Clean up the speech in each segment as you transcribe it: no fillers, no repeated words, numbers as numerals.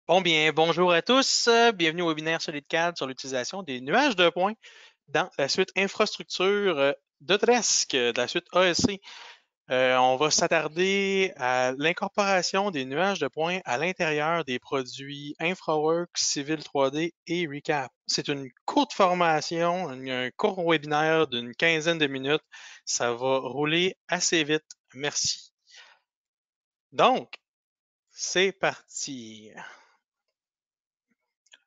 Bon bien, bonjour à tous. Bienvenue au webinaire SolidCAD sur l'utilisation des nuages de points dans la suite infrastructure d'Autodesk, de la suite ASC. On va s'attarder à l'incorporation des nuages de points à l'intérieur des produits InfraWorks, Civil 3D et Recap. C'est une courte formation, un court webinaire d'une quinzaine de minutes. Ça va rouler assez vite. Merci. Donc, c'est parti.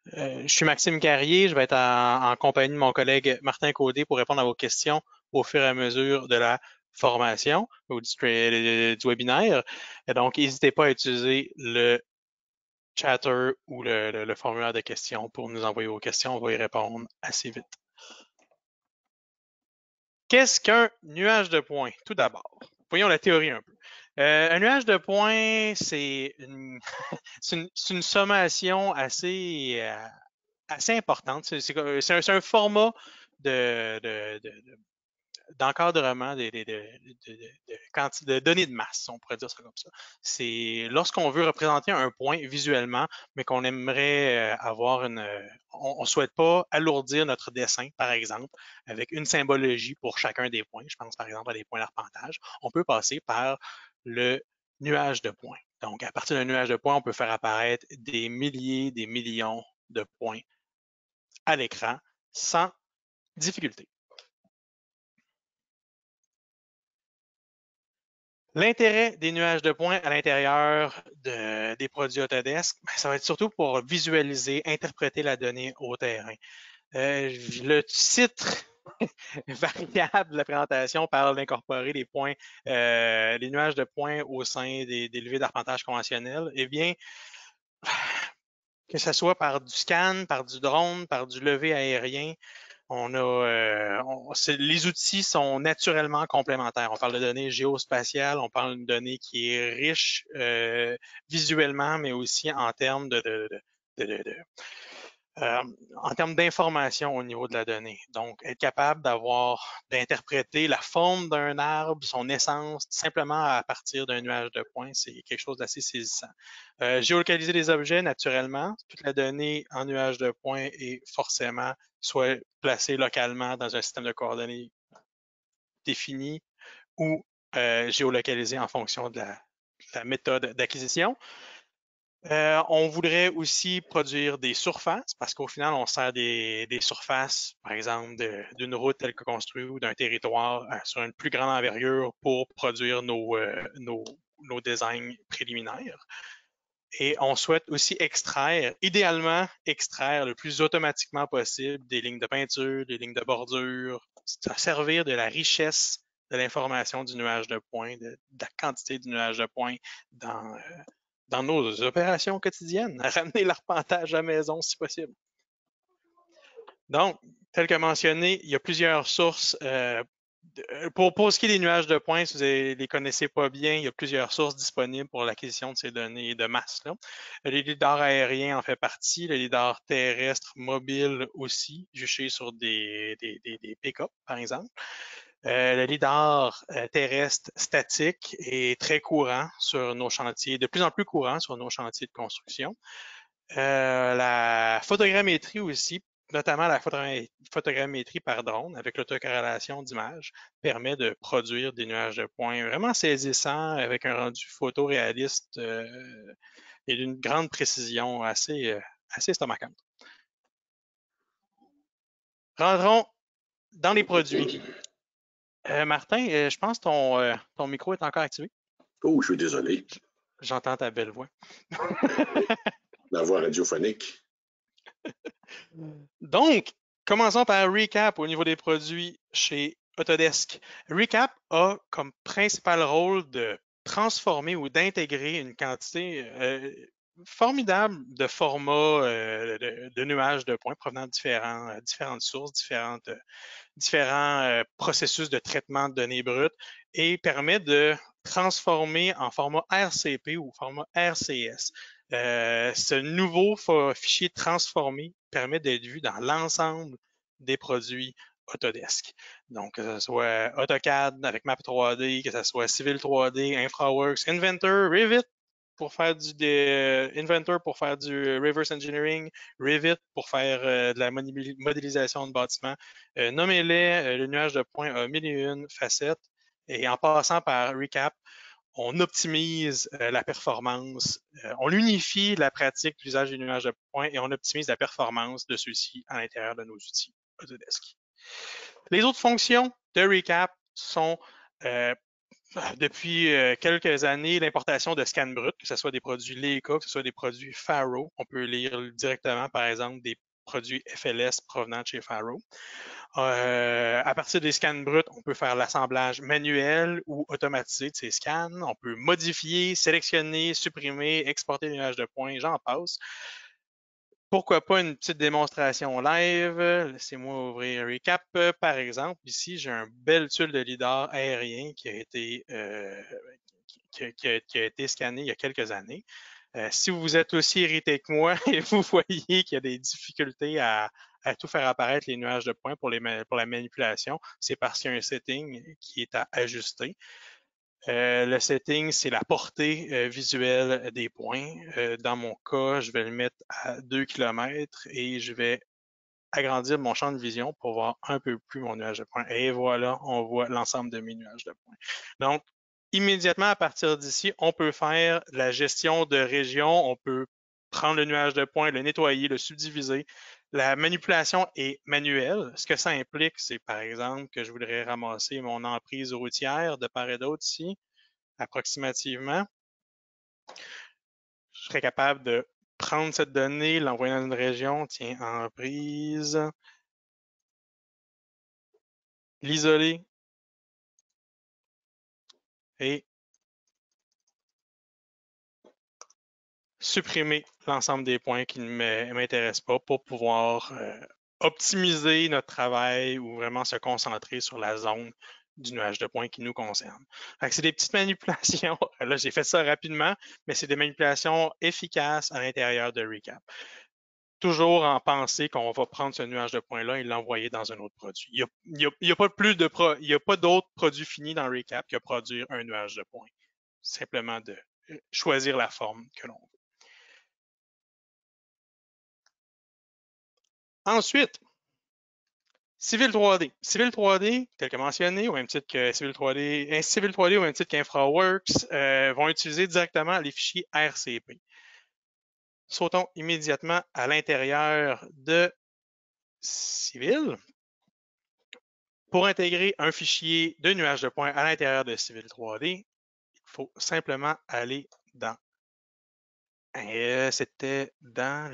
Je suis Maxime Carrier, je vais être en compagnie de mon collègue Martin Caudé pour répondre à vos questions au fur et à mesure de la formation ou du webinaire. Et donc, n'hésitez pas à utiliser le chatter ou le formulaire de questions pour nous envoyer vos questions. On va y répondre assez vite. Qu'est-ce qu'un nuage de points? Tout d'abord, voyons la théorie un peu. Un nuage de points, c'est une sommation assez importante. C'est un format d'encadrement de données de masse, on pourrait dire ça comme ça. C'est lorsqu'on veut représenter un point visuellement, mais qu'on aimerait avoir on ne souhaite pas alourdir notre dessin, par exemple, avec une symbologie pour chacun des points. Je pense par exemple à des points d'arpentage. On peut passer par le nuage de points. Donc, à partir d'un nuage de points, on peut faire apparaître des milliers, des millions de points à l'écran sans difficulté. L'intérêt des nuages de points à l'intérieur des produits Autodesk, ça va être surtout pour visualiser, interpréter la donnée au terrain. Le titre variable de la présentation parle d'incorporer les points, les nuages de points au sein des levées d'arpentage conventionnels. Eh bien, que ce soit par du scan, par du drone, par du levé aérien, les outils sont naturellement complémentaires. On parle de données géospatiales, on parle d'une donnée qui est riche visuellement, mais aussi en termes en termes d'information au niveau de la donnée. Donc, être capable d'interpréter la forme d'un arbre, son essence, simplement à partir d'un nuage de points, c'est quelque chose d'assez saisissant. Géolocaliser les objets, naturellement, toute la donnée en nuage de points est forcément soit placée localement dans un système de coordonnées défini ou géolocalisée en fonction de la méthode d'acquisition. On voudrait aussi produire des surfaces parce qu'au final, on sert des surfaces, par exemple, d'une route telle que construite ou d'un territoire sur une plus grande envergure pour produire nos designs préliminaires. Et on souhaite aussi idéalement extraire le plus automatiquement possible des lignes de peinture, des lignes de bordure, servir de la richesse de l'information du nuage de points, de la quantité du nuage de points dans nos opérations quotidiennes, à ramener l'arpentage à la maison si possible. Donc, tel que mentionné, il y a plusieurs sources. Pour ce qui est des nuages de points, si vous ne les connaissez pas bien, il y a plusieurs sources disponibles pour l'acquisition de ces données de masse-là. Le lidar aérien en fait partie, le lidar terrestre mobile aussi, juché sur des pick-up, par exemple. Le lidar terrestre statique est très courant sur nos chantiers, de plus en plus courant sur nos chantiers de construction. La photogrammétrie aussi, notamment la photogrammétrie par drone avec l'autocorrélation d'images, permet de produire des nuages de points vraiment saisissants avec un rendu photoréaliste et d'une grande précision assez estomacante. Rentrons dans les produits. Martin, je pense que ton micro est encore activé. Oh, je suis désolé. J'entends ta belle voix. La voix radiophonique. Donc, commençons par Recap au niveau des produits chez Autodesk. Recap a comme principal rôle de transformer ou d'intégrer une quantité formidable de formats de nuages de points provenant de différentes sources, différents processus de traitement de données brutes et permet de transformer en format RCP ou format RCS. Ce nouveau fichier transformé permet d'être vu dans l'ensemble des produits Autodesk. Donc, que ce soit AutoCAD avec Map 3D, que ce soit Civil 3D, InfraWorks, Inventor, Revit, pour faire Inventor pour faire du reverse engineering, Revit pour faire de la modélisation de bâtiments. Nommez-les, le nuage de points a mille et une facettes. Et en passant par Recap, on optimise la performance, on unifie la pratique de l'usage du nuage de points et on optimise la performance de ceux-ci à l'intérieur de nos outils Autodesk. Les autres fonctions de Recap sont depuis quelques années l'importation de scans bruts, que ce soit des produits Leica, que ce soit des produits Faro. On peut lire directement, par exemple, des produits FLS provenant de chez Faro. À partir des scans bruts, on peut faire l'assemblage manuel ou automatisé de ces scans. On peut modifier, sélectionner, supprimer, exporter les nuages de points, j'en passe. Pourquoi pas une petite démonstration live? Laissez-moi ouvrir Recap. Par exemple, ici, j'ai un bel tuile de lidar aérien qui a été, qui a été scanné il y a quelques années. Si vous êtes aussi irrité que moi et vous voyez qu'il y a des difficultés à tout faire apparaître les nuages de points pour la manipulation, c'est parce qu'il y a un setting qui est à ajuster. Le setting, c'est la portée visuelle des points. Dans mon cas, je vais le mettre à 2 km et je vais agrandir mon champ de vision pour voir un peu plus mon nuage de points. Et voilà, on voit l'ensemble de mes nuages de points. Donc, immédiatement, à partir d'ici, on peut faire la gestion de région. On peut prendre le nuage de points, le nettoyer, le subdiviser. La manipulation est manuelle. Ce que ça implique, c'est par exemple que je voudrais ramasser mon emprise routière de part et d'autre ici, approximativement. Je serais capable de prendre cette donnée, l'envoyer dans une région, tiens, emprise, l'isoler et supprimer l'ensemble des points qui ne m'intéressent pas pour pouvoir optimiser notre travail ou vraiment se concentrer sur la zone du nuage de points qui nous concerne. C'est des petites manipulations. Là, j'ai fait ça rapidement, mais c'est des manipulations efficaces à l'intérieur de Recap. Toujours en penser qu'on va prendre ce nuage de points-là et l'envoyer dans un autre produit. Il n'y a pas d'autres produits finis dans Recap que produire un nuage de points. Simplement de choisir la forme que l'on veut. Ensuite, Civil 3D. Civil 3D, tel que mentionné, au même titre que Civil 3D, au même titre qu'InfraWorks, vont utiliser directement les fichiers RCP. Sautons immédiatement à l'intérieur de Civil. Pour intégrer un fichier de nuage de points à l'intérieur de Civil 3D, il faut simplement aller dans... C'était dans...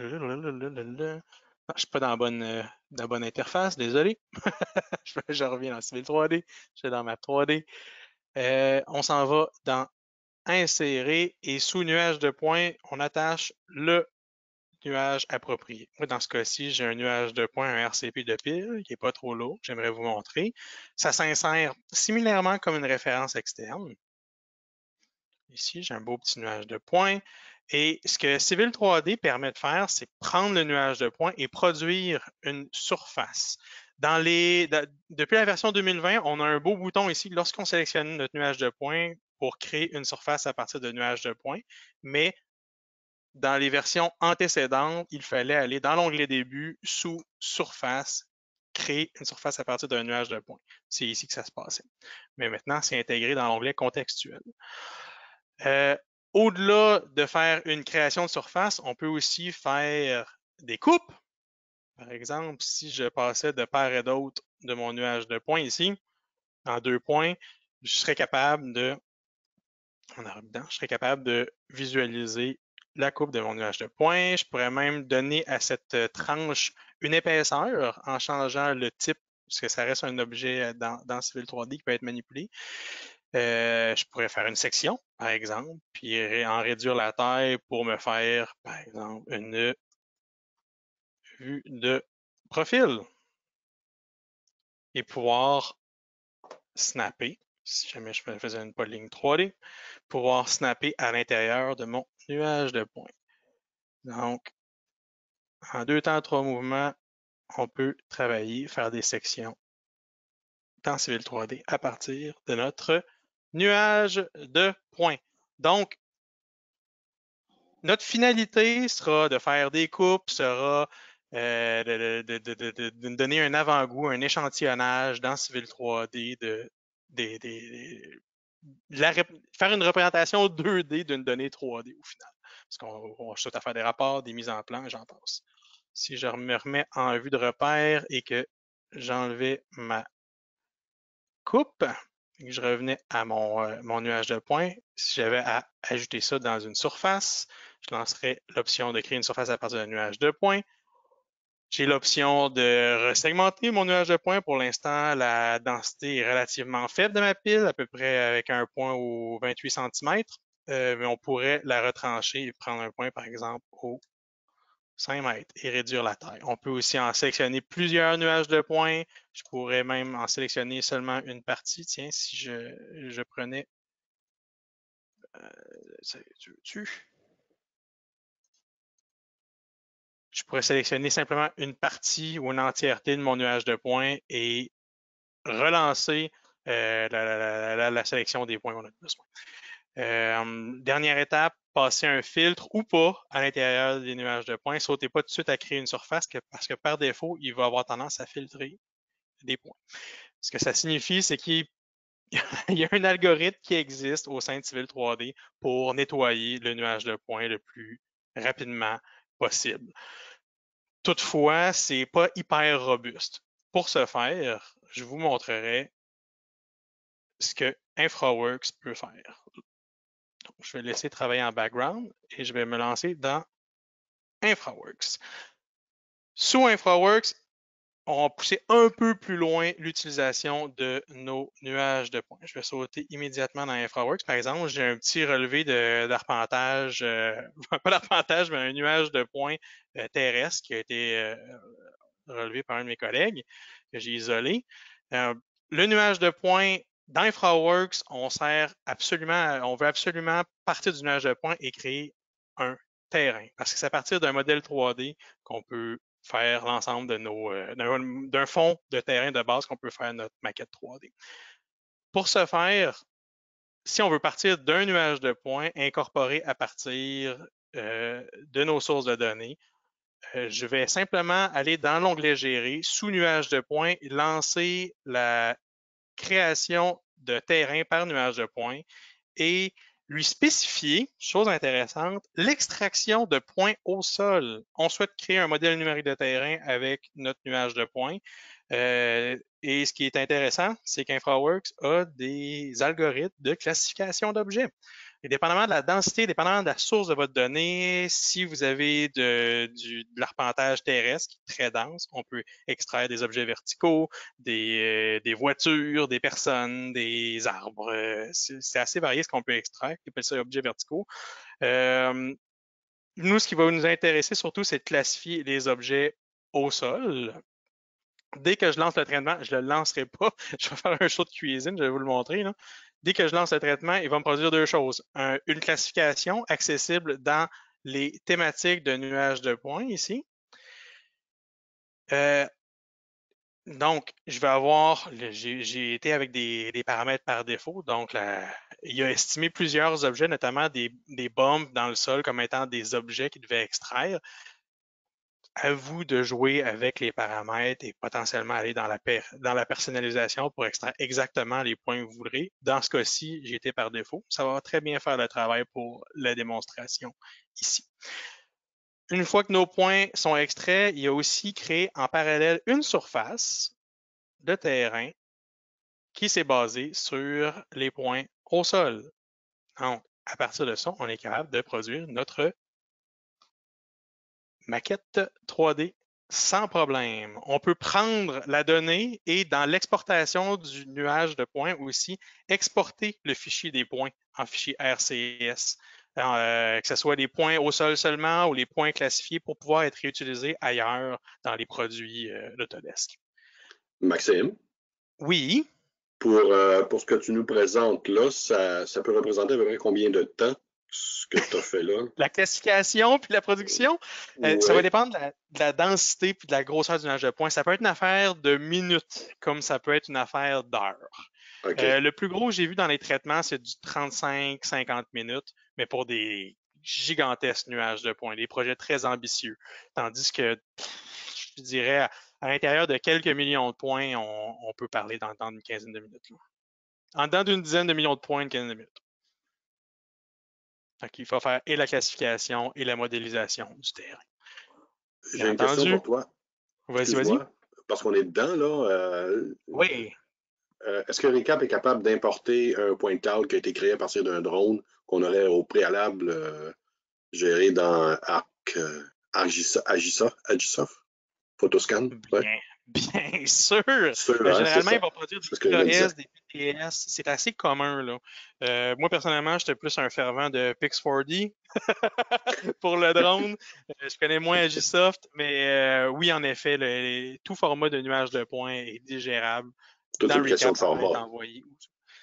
Non, je ne suis pas dans la bonne interface, désolé. Je reviens dans Civil 3D, je suis dans Map 3D. On s'en va dans Insérer et sous nuage de points, on attache le nuage approprié. Moi, dans ce cas-ci, j'ai un nuage de points, un RCP de pile qui n'est pas trop lourd. J'aimerais vous montrer. Ça s'insère similairement comme une référence externe. Ici, j'ai un beau petit nuage de points. Et ce que Civil 3D permet de faire, c'est prendre le nuage de points et produire une surface. Depuis la version 2020, on a un beau bouton ici lorsqu'on sélectionne notre nuage de points pour créer une surface à partir de nuages de points. Mais dans les versions antécédentes, il fallait aller dans l'onglet Début, sous Surface, créer une surface à partir d'un nuage de points. C'est ici que ça se passait. Mais maintenant, c'est intégré dans l'onglet Contextuel. Au-delà de faire une création de surface, on peut aussi faire des coupes. Par exemple, si je passais de part et d'autre de mon nuage de points ici, en 2 points, je serais capable de visualiser la coupe de mon nuage de points. Je pourrais même donner à cette tranche une épaisseur en changeant le type, parce que ça reste un objet dans Civil 3D qui peut être manipulé. Je pourrais faire une section, par exemple, puis en réduire la taille pour me faire, par exemple, une vue de profil et pouvoir snapper, si jamais je faisais une polyligne 3D, pouvoir snapper à l'intérieur de mon nuage de points. Donc, en 2 temps, 3 mouvements, on peut travailler, faire des sections dans Civil 3D à partir de notre nuage de points. Donc, notre finalité sera de faire des coupes, sera de donner un avant-goût, un échantillonnage dans Civil 3D faire une représentation 2D d'une donnée 3D au final. Parce qu'on cherche à faire des rapports, des mises en plan, j'en passe. Si je me remets en vue de repère et que j'enlevais ma coupe et que je revenais à mon nuage de points, si j'avais à ajouter ça dans une surface, je lancerais l'option de créer une surface à partir d'un nuage de points. J'ai l'option de resegmenter mon nuage de points. Pour l'instant, la densité est relativement faible de ma pile, à peu près avec un point au 28 cm. Mais on pourrait la retrancher et prendre un point, par exemple, au 5 mètres et réduire la taille. On peut aussi en sélectionner plusieurs nuages de points. Je pourrais même en sélectionner seulement une partie. Tiens, si je prenais... Je pourrais sélectionner simplement une partie ou une entièreté de mon nuage de points et relancer la sélection des points qu'on a besoin. Dernière étape, passer un filtre ou pas à l'intérieur des nuages de points. Sautez pas tout de suite à créer une surface parce que par défaut, il va avoir tendance à filtrer des points. Ce que ça signifie, c'est qu'il y a un algorithme qui existe au sein de Civil 3D pour nettoyer le nuage de points le plus rapidement possible. Toutefois, c'est pas hyper robuste. Pour ce faire, je vous montrerai ce que InfraWorks peut faire. Donc, je vais laisser travailler en background et je vais me lancer dans InfraWorks. Sous InfraWorks, on va pousser un peu plus loin l'utilisation de nos nuages de points. Je vais sauter immédiatement dans InfraWorks. Par exemple, j'ai un petit relevé d'arpentage, pas d'arpentage, mais un nuage de points terrestre qui a été relevé par un de mes collègues que j'ai isolé. Le nuage de points d'InfraWorks, on veut absolument partir du nuage de points et créer un terrain. Parce que c'est à partir d'un modèle 3D qu'on peut faire l'ensemble d'un fond de terrain de base qu'on peut faire notre maquette 3D. Pour ce faire, si on veut partir d'un nuage de points incorporé à partir de nos sources de données, je vais simplement aller dans l'onglet Gérer, sous nuage de points, lancer la création de terrain par nuage de points et lui spécifier, chose intéressante, l'extraction de points au sol. On souhaite créer un modèle numérique de terrain avec notre nuage de points. Et ce qui est intéressant, c'est qu'InfraWorks a des algorithmes de classification d'objets. Et dépendamment de la densité, dépendamment de la source de votre donnée, si vous avez de l'arpentage terrestre qui est très dense, on peut extraire des objets verticaux, des voitures, des personnes, des arbres. C'est assez varié ce qu'on peut extraire, qui appelle ça objets verticaux. Nous, ce qui va nous intéresser surtout, c'est de classifier les objets au sol. Dès que je lance le traitement, je ne le lancerai pas. Je vais faire un show de cuisine, je vais vous le montrer. Là. Dès que je lance le traitement, il va me produire deux choses. Une classification accessible dans les thématiques de nuages de points ici. Donc, je vais avoir, j'ai été avec des paramètres par défaut. Donc, il a estimé plusieurs objets, notamment des bombes dans le sol comme étant des objets qu'il devait extraire. À vous de jouer avec les paramètres et potentiellement aller dans la personnalisation pour extraire exactement les points que vous voudrez. Dans ce cas-ci, j'ai été par défaut. Ça va très bien faire le travail pour la démonstration ici. Une fois que nos points sont extraits, il y a aussi créé en parallèle une surface de terrain qui s'est basée sur les points au sol. Donc, à partir de ça, on est capable de produire notre maquette 3D sans problème. On peut prendre la donnée et dans l'exportation du nuage de points aussi, exporter le fichier des points en fichier RCS. Que ce soit les points au sol seulement ou les points classifiés pour pouvoir être réutilisés ailleurs dans les produits d'Autodesk. Maxime? Oui. Pour ce que tu nous présentes là, ça peut représenter à peu près combien de temps, ce que tu as fait là? La classification puis la production, Ouais. ça va dépendre de la densité puis de la grosseur du nuage de points. Ça peut être une affaire de minutes, comme ça peut être une affaire d'heures. Okay. Le plus gros que j'ai vu dans les traitements, c'est du 35-50 minutes, mais pour gigantesques nuages de points, des projets très ambitieux. Tandis que, je dirais, à l'intérieur de quelques millions de points, on peut parler dans une quinzaine de minutes. Là. En dedans d'une dizaine de millions de points, une quinzaine de minutes. Donc, il faut faire et la classification et la modélisation du terrain. J'ai Bien une question entendu. pour toi. Vas-y. Excuse-moi, parce qu'on est dedans, là. Oui. Est-ce que Recap est capable d'importer un point de cloud qui a été créé à partir d'un drone qu'on aurait au préalable géré dans Agisoft? Photoscan? Ouais. Bien sûr. Sûr, hein, c'est Généralement, ça. il va produire des C'est ce que je me disais. PAS, des PTS. C'est assez commun, là. Moi, personnellement, j'étais plus un fervent de Pix4D pour le drone. Je connais moins Agisoft, mais oui, en effet, tout format de nuage de points est digérable. Tout est Dans une question Recap, de ça peut être format. envoyé.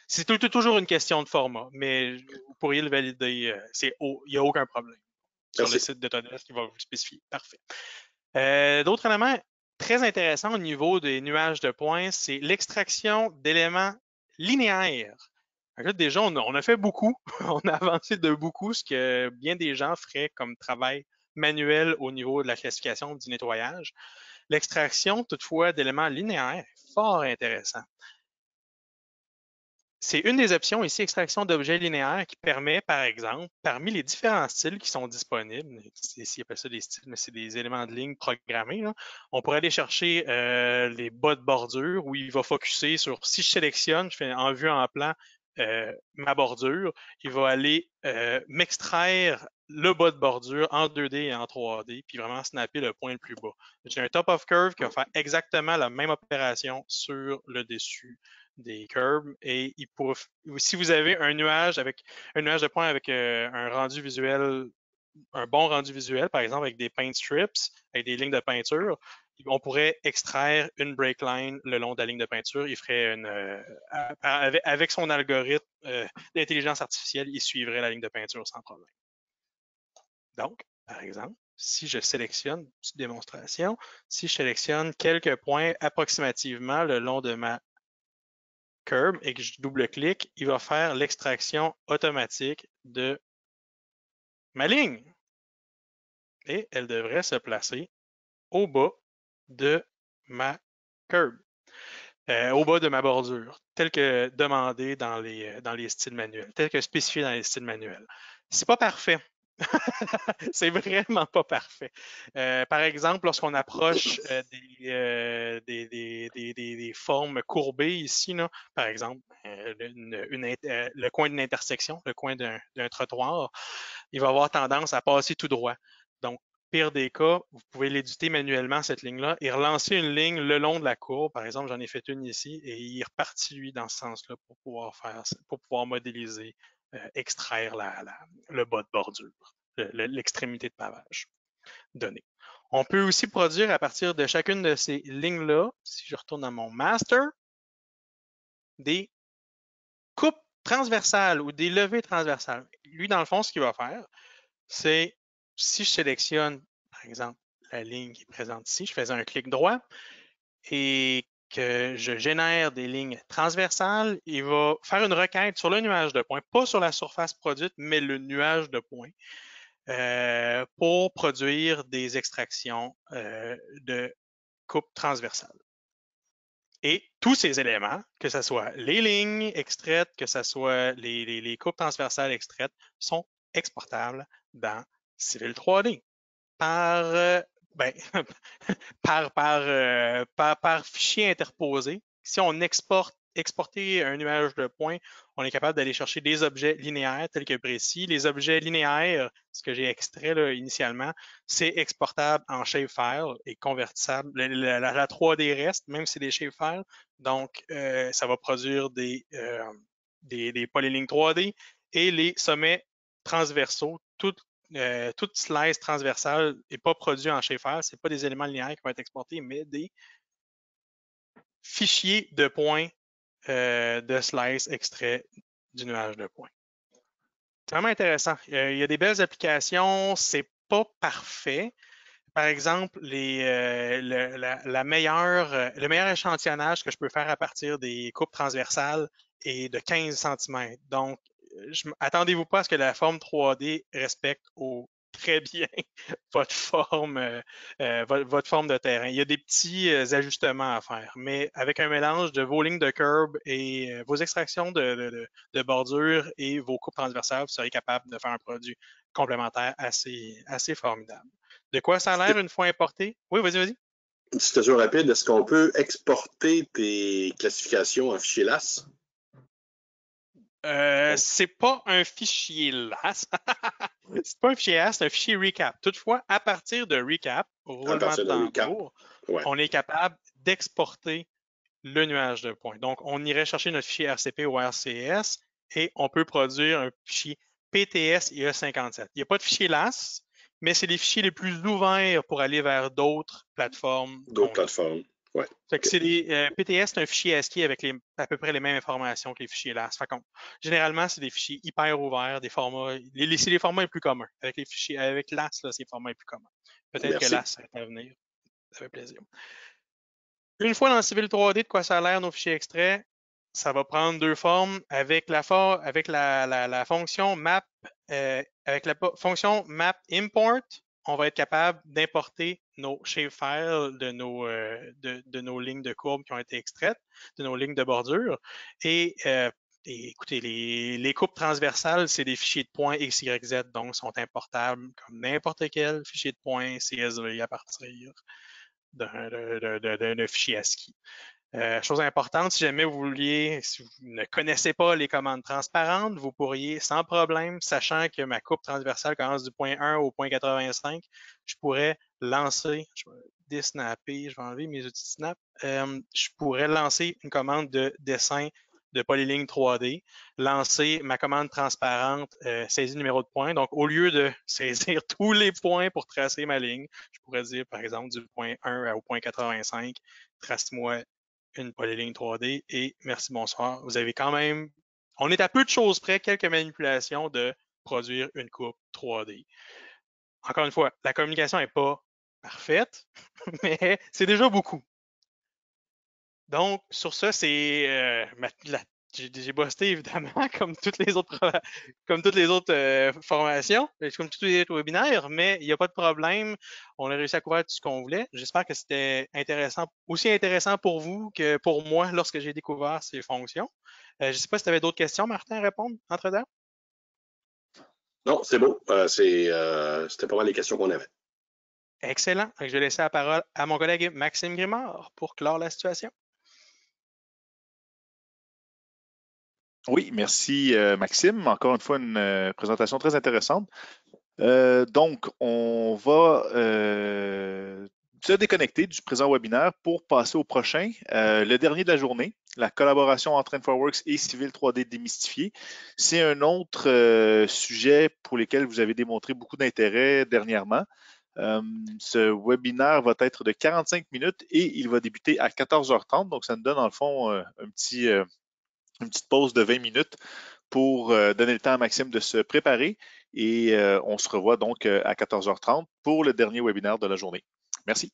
C'est toujours une question de format, mais vous pourriez le valider. Il n'y a aucun problème. Sur le Merci. site d'Autodesk, il va vous spécifier. Parfait. D'autres éléments très intéressants au niveau des nuages de points, c'est l'extraction d'éléments linéaires. Là, déjà, on a fait beaucoup, on a avancé de beaucoup, ce que bien des gens feraient comme travail manuel au niveau de la classification du nettoyage. L'extraction, toutefois, d'éléments linéaires est fort intéressant. C'est une des options ici, extraction d'objets linéaires, qui permet, par exemple, parmi les différents styles qui sont disponibles, ici, appelle ça des styles, mais c'est des éléments de ligne programmés, là, on pourrait aller chercher les bas de bordure où il va focuser sur, si je sélectionne, je fais en vue en plan ma bordure, il va aller m'extraire le bas de bordure en 2D et en 3D, puis vraiment snapper le point le plus bas. J'ai un top of curve qui va faire exactement la même opération sur le dessus des curves et si vous avez un nuage de points avec un rendu visuel, un bon rendu visuel, par exemple avec des paint strips, avec des lignes de peinture, on pourrait extraire une break line le long de la ligne de peinture. Il ferait avec son algorithme d'intelligence artificielle, il suivrait la ligne de peinture sans problème. Donc, par exemple, si je sélectionne une petite démonstration, si je sélectionne quelques points approximativement le long de ma curve et que je double-clique, il va faire l'extraction automatique de ma ligne. Et elle devrait se placer au bas de ma curve, au bas de ma bordure, tel que demandé dans les styles manuels, tel que spécifié dans les styles manuels. C'est pas parfait. C'est vraiment pas parfait. Par exemple, lorsqu'on approche des formes courbées ici, là, par exemple, le coin d'une intersection, le coin d'un trottoir, il va avoir tendance à passer tout droit. Donc, pire des cas, vous pouvez l'éditer manuellement, cette ligne-là, et relancer une ligne le long de la courbe. Par exemple, j'en ai fait une ici, et il est reparti, lui, dans ce sens-là, pour pouvoir modéliser, extraire le bas de bordure, l'extrémité de pavage donnée. On peut aussi produire à partir de chacune de ces lignes-là, si je retourne dans mon master, des coupes transversales ou des levées transversales. Lui, dans le fond, ce qu'il va faire, c'est si je sélectionne, par exemple, la ligne qui est présente ici, je faisais un clic droit et que je génère des lignes transversales, il va faire une requête sur le nuage de points, pas sur la surface produite, mais le nuage de points, pour produire des extractions de coupe transversale. Et tous ces éléments, que ce soit les lignes extraites, que ce soit les coupes transversales extraites, sont exportables dans Civil 3D par, ben, par fichier interposé. Si on exporter un nuage de points, on est capable d'aller chercher des objets linéaires tels que précis. Les objets linéaires, ce que j'ai extrait là, initialement, c'est exportable en shapefile et convertissable. La 3D reste, même si c'est des shapefiles. Donc, ça va produire des polylignes 3D et les sommets transversaux, toute slice transversale n'est pas produit en shapefile, ce n'est pas des éléments linéaires qui vont être exportés, mais des fichiers de points de slice extraits du nuage de points. C'est vraiment intéressant. Il y a des belles applications, c'est pas parfait. Par exemple, le meilleur échantillonnage que je peux faire à partir des coupes transversales est de 15 cm. Donc, attendez-vous pas à ce que la forme 3D respecte très bien votre forme, votre forme de terrain. Il y a des petits ajustements à faire, mais avec un mélange de vos lignes de curb et vos extractions de bordure et vos coupes transversales, vous serez capable de faire un produit complémentaire assez formidable. De quoi ça a l'air une fois importé? Oui, vas-y. Une petite question rapide, est-ce qu'on peut exporter tes classifications en fichier LAS? C'est pas un fichier LAS. C'est pas un fichier LAS, c'est un fichier recap. Toutefois, à partir de recap, À roulement de partir de recap? tambour, Ouais. on est capable d'exporter le nuage de points. Donc, on irait chercher notre fichier RCP ou RCS et on peut produire un fichier PTS et E57. Il n'y a pas de fichier LAS, mais c'est les fichiers les plus ouverts pour aller vers d'autres plateformes D'autres qu'on a. plateformes? Ouais. Fait que OK. PTS, c'est un fichier ASCII avec à peu près les mêmes informations que les fichiers LAS. Fait généralement, c'est des fichiers hyper ouverts, des formats. C'est les formats les plus communs. Avec les fichiers, avec LAS, là, c'est les formats les plus communs. Peut-être que Merci. LAS serait à venir. Ça fait plaisir. Une fois dans le Civil 3D, de quoi ça a l'air nos fichiers extraits, ça va prendre deux formes avec la fonction map, avec la fonction map import, on va être capable d'importer nos shapefiles de nos lignes de courbe qui ont été extraites, de nos lignes de bordure. Et écoutez, les coupes transversales, c'est des fichiers de points X, Y, Z, donc sont importables comme n'importe quel fichier de points CSV à partir d'un fichier ASCII. Chose importante, si jamais vous ne connaissez pas les commandes transparentes, vous pourriez sans problème, sachant que ma coupe transversale commence du point 1 au point 85, je pourrais lancer, je vais desnapper, je vais enlever mes outils de snap, je pourrais lancer une commande de dessin de polyligne 3D, lancer ma commande transparente saisie numéro de points. Donc, au lieu de saisir tous les points pour tracer ma ligne, je pourrais dire, par exemple, du point 1 au point 85, trace-moi une polyligne 3D et merci, bonsoir. Vous avez quand même, on est à peu de choses près, quelques manipulations de produire une coupe 3D. Encore une fois, la communication n'est pas parfaite, mais c'est déjà beaucoup. Donc, sur ça, c'est j'ai bossé évidemment comme toutes les autres formations, comme tous les autres webinaires, mais il n'y a pas de problème. On a réussi à couvrir tout ce qu'on voulait. J'espère que c'était aussi intéressant pour vous que pour moi lorsque j'ai découvert ces fonctions. Je ne sais pas si tu avais d'autres questions, Martin, à répondre entre-temps. Non, c'est beau. C'était pas mal les questions qu'on avait. Excellent. Je vais laisser la parole à mon collègue Maxime Grimard pour clore la situation. Oui, merci Maxime. Encore une fois, une présentation très intéressante. Donc, on va se déconnecter du présent webinaire pour passer au prochain, le dernier de la journée, la collaboration entre InfoWorks et Civil 3D démystifié. C'est un autre sujet pour lequel vous avez démontré beaucoup d'intérêt dernièrement. Ce webinaire va être de 45 minutes et il va débuter à 14h30. Donc, ça nous donne, dans le fond, une petite pause de 20 minutes pour donner le temps à Maxime de se préparer et on se revoit donc à 14h30 pour le dernier webinaire de la journée. Merci.